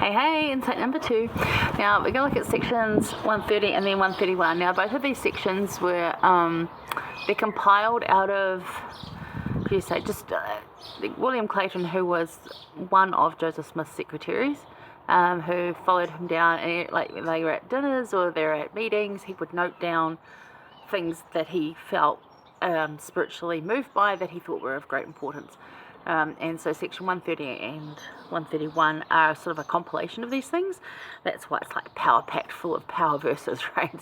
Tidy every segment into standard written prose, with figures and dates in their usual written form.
Hey, insight number 2. Now, we're going to look at sections 130 and then 131. Now, both of these sections were, they're compiled out of, William Clayton, who was one of Joseph Smith's secretaries, who followed him down, and like when they were at dinners or they were at meetings, he would note down things that he felt spiritually moved by, that he thought were of great importance. And so section 130 and 131 are sort of a compilation of these things. That's why it's like power packed full of power verses, right?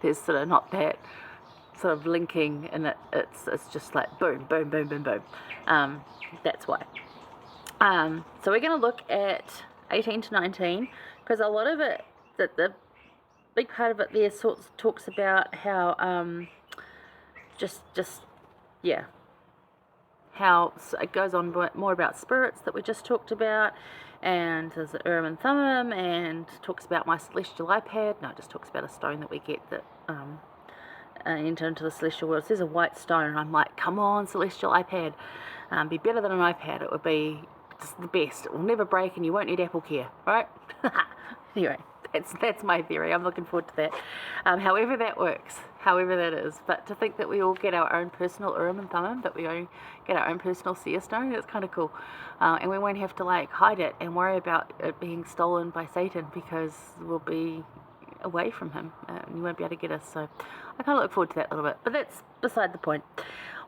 There's sort of not that sort of linking in it. It's just like boom, boom, boom, boom, boom. That's why. So we're going to look at 18 to 19, because a lot of it, the big part of it there talks about how how it goes on more about spirits that we just talked about, and there's the Urim and Thummim, and talks about my celestial iPad. No, it just talks about a stone that we get that enter into the celestial world. It says a white stone, and I'm like, come on, celestial iPad, be better than an iPad. It would be just the best. It will never break, and you won't need Apple Care, right? Anyway, that's my theory. I'm looking forward to that. However that works, however that is. But to think that we all get our own personal Urim and Thummim, that we all get our own personal seer stone, that's kind of cool. And we won't have to like hide it and worry about it being stolen by Satan, because we'll be away from him and you won't be able to get us. So I kind of look forward to that a little bit. But that's beside the point.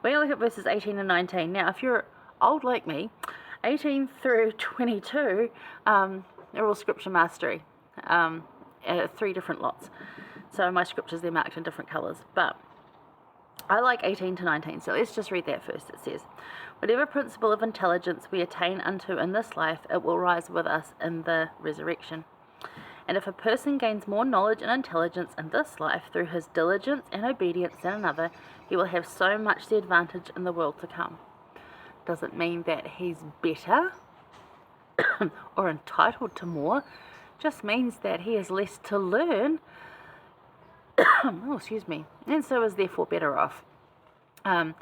We're going to look at verses 18 and 19. Now, if you're old like me, 18 through 22 are all scripture mastery. 3 different lots. So my scriptures, they're marked in different colours. But I like 18 to 19. So let's just read that first. It says, whatever principle of intelligence we attain unto in this life, it will rise with us in the resurrection. And if a person gains more knowledge and intelligence in this life through his diligence and obedience than another, he will have so much the advantage in the world to come. Doesn't mean that he's better or entitled to more. Just means that he has less to learn. And so is therefore better off. And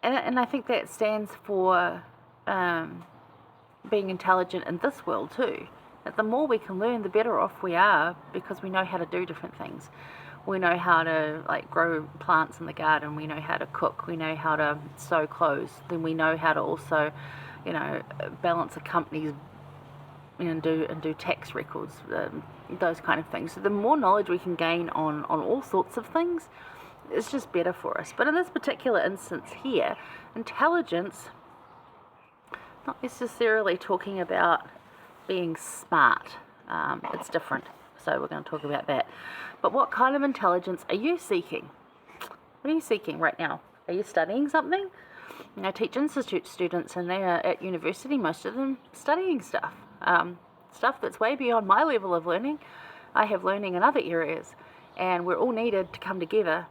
I think that stands for being intelligent in this world too. That the more we can learn, the better off we are, because we know how to do different things. We know how to like grow plants in the garden. We know how to cook. We know how to sew clothes. Then we know how to also, balance a company's and do tax records, those kind of things. So the more knowledge we can gain on all sorts of things, it's just better for us. But in this particular instance here, intelligence, not necessarily talking about being smart. It's different. So we're going to talk about that. But what kind of intelligence are you seeking? What are you seeking right now? Are you studying something? I teach institute students, and they are at university, most of them studying stuff. Stuff that's way beyond my level of learning. I have learning in other areas, and we're all needed to come together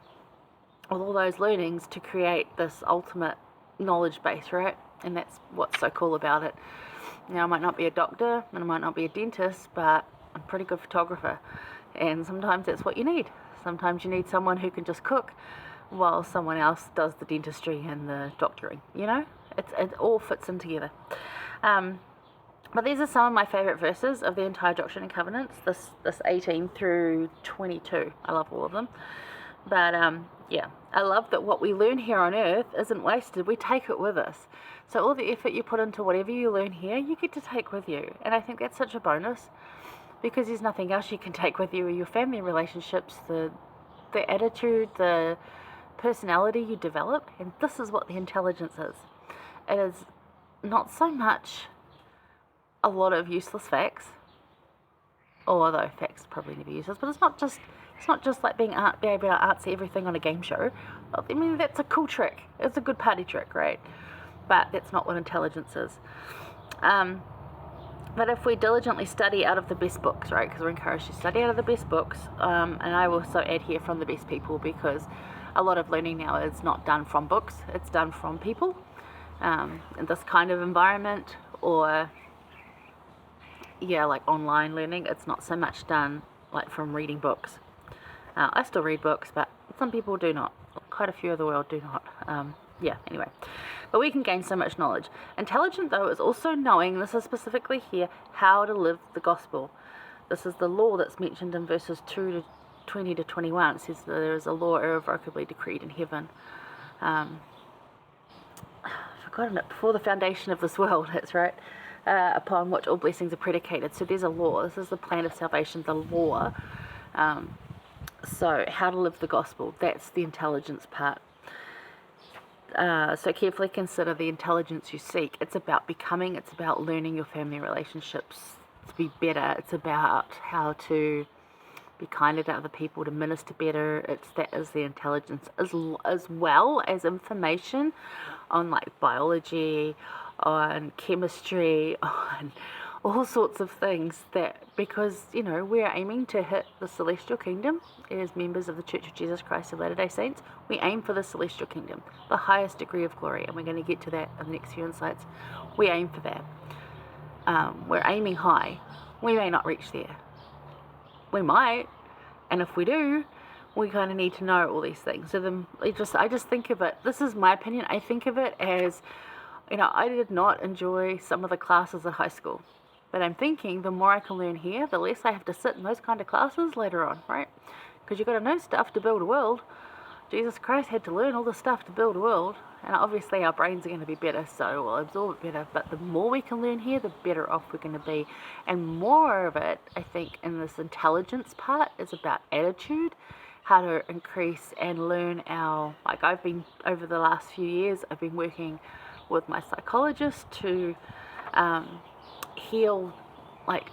with all those learnings to create this ultimate knowledge base, right? And that's what's so cool about it. Now, I might not be a doctor, and I might not be a dentist, but I'm a pretty good photographer, and sometimes that's what you need. Sometimes you need someone who can just cook while someone else does the dentistry and the doctoring, It all fits in together. But these are some of my favourite verses of the entire Doctrine and Covenants, this 18 through 22. I love all of them. But, I love that what we learn here on earth isn't wasted. We take it with us. So all the effort you put into whatever you learn here, you get to take with you. And I think that's such a bonus, because there's nothing else you can take with you. Your family relationships, the attitude, the personality you develop. And this is what the intelligence is. It is not so much a lot of useless facts, although facts probably never useless, but it's not just like being able to answer everything on a game show. I mean, that's a cool trick. It's a good party trick, right? But that's not what intelligence is. But if we diligently study out of the best books, right, because we're encouraged to study out of the best books, and I also add here from the best people, because a lot of learning now is not done from books, it's done from people, in this kind of environment, or like online learning. It's not so much done like from reading books. I still read books, but some people do not. Quite a few of the world do not. Anyway. but we can gain so much knowledge. Intelligent, though, is also knowing, this is specifically here, how to live the gospel. This is the law that's mentioned in verses 20 to 21. It says that there is a law irrevocably decreed in heaven. I've forgotten it. Before the foundation of this world, that's right. Upon which all blessings are predicated. So there's a law. This is the plan of salvation, the law. So how to live the gospel, that's the intelligence part. So carefully consider the intelligence you seek. It's about becoming, it's about learning your family relationships to be better. It's about how to be kinder to other people, to minister better. That is the intelligence, as well as information on like biology, on chemistry, on all sorts of things, that because we're aiming to hit the celestial kingdom as members of the Church of Jesus Christ of Latter-day Saints. We aim for the celestial kingdom, the highest degree of glory, and we're going to get to that in the next few insights. We aim for that. We're aiming high. We may not reach there. We might, and if we do, we kind of need to know all these things. So then I just think of it, this is my opinion, I think of it as, I did not enjoy some of the classes at high school. But I'm thinking the more I can learn here, the less I have to sit in those kind of classes later on, right? Because you've got to know stuff to build a world. Jesus Christ had to learn all the stuff to build a world. And obviously our brains are going to be better, so we'll absorb it better. But the more we can learn here, the better off we're going to be. And more of it, I think, in this intelligence part is about attitude, how to increase and learn I've been, over the last few years, I've been working with my psychologist to heal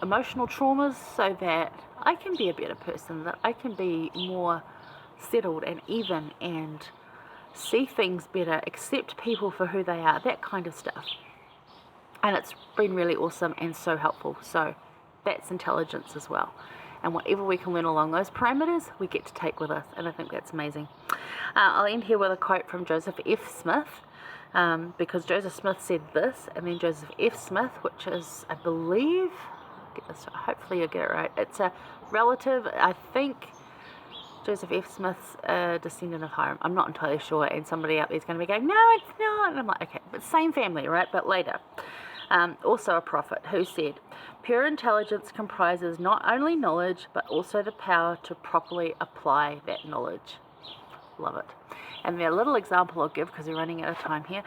emotional traumas so that I can be a better person, that I can be more settled and even and see things better, accept people for who they are, that kind of stuff. And it's been really awesome and so helpful. So that's intelligence as well. And whatever we can learn along those parameters, we get to take with us. And I think that's amazing. I'll end here with a quote from Joseph F. Smith. Because Joseph Smith said this, and then Joseph F. Smith, which is, I believe, hopefully you'll get it right, it's a relative, I think Joseph F. Smith's a descendant of Hiram. I'm not entirely sure, and somebody out there is going to be going, no, it's not, and I'm like, okay, but same family, right, but later. Also a prophet who said, pure intelligence comprises not only knowledge, but also the power to properly apply that knowledge. Love it. And the little example I'll give, because we're running out of time here,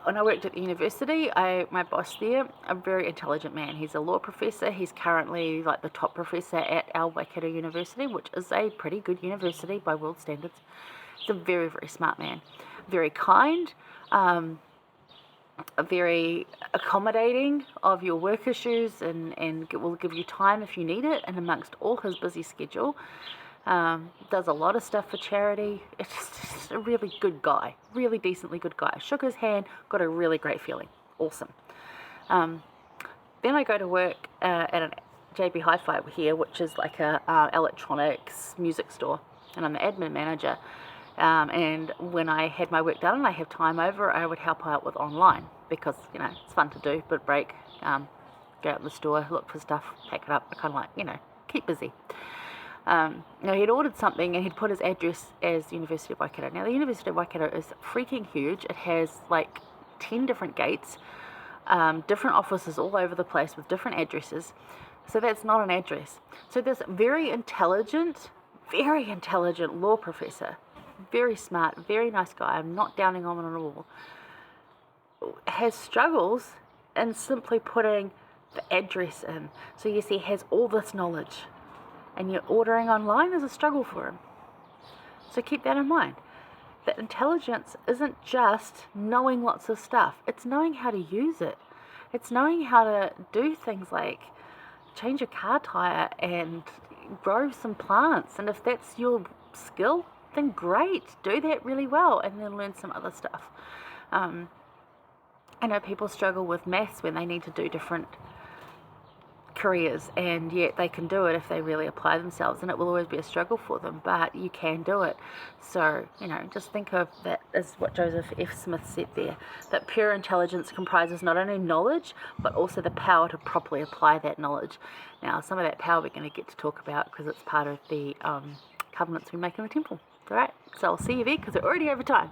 when I worked at the university, my boss there, a very intelligent man. He's a law professor. He's currently the top professor at our Waikato University, which is a pretty good university by world standards. He's a very, very smart man. Very kind, very accommodating of your work issues, and will give you time if you need it. And amongst all his busy schedule, does a lot of stuff for charity. It's just a really good guy, really decently good guy. Shook his hand, got a really great feeling. Awesome. Then I go to work at a JB Hi-Fi here, which is like a electronics music store, and I'm the admin manager. And when I had my work done and I have time over, I would help out with online because it's fun to do. But break, go out in the store, look for stuff, pack it up. I kind of keep busy. He'd ordered something and he'd put his address as University of Waikato. Now, the University of Waikato is freaking huge. It has 10 different gates, different offices all over the place with different addresses. So that's not an address. So this very intelligent law professor, very smart, very nice guy, I'm not downing on him at all, has struggles in simply putting the address in. So yes, he has all this knowledge, and you're ordering online is a struggle for him. So keep that in mind. That intelligence isn't just knowing lots of stuff. It's knowing how to use it. It's knowing how to do things like change a car tire and grow some plants. And if that's your skill, then great. Do that really well and then learn some other stuff. I know people struggle with maths when they need to do different careers, and yet they can do it if they really apply themselves, and it will always be a struggle for them, but you can do it. So just think of that as what Joseph F. Smith said there, that pure intelligence comprises not only knowledge but also the power to properly apply that knowledge. Now, some of that power we're going to get to talk about because it's part of the covenants we make in the temple. All right, so I'll see you there because we're already over time.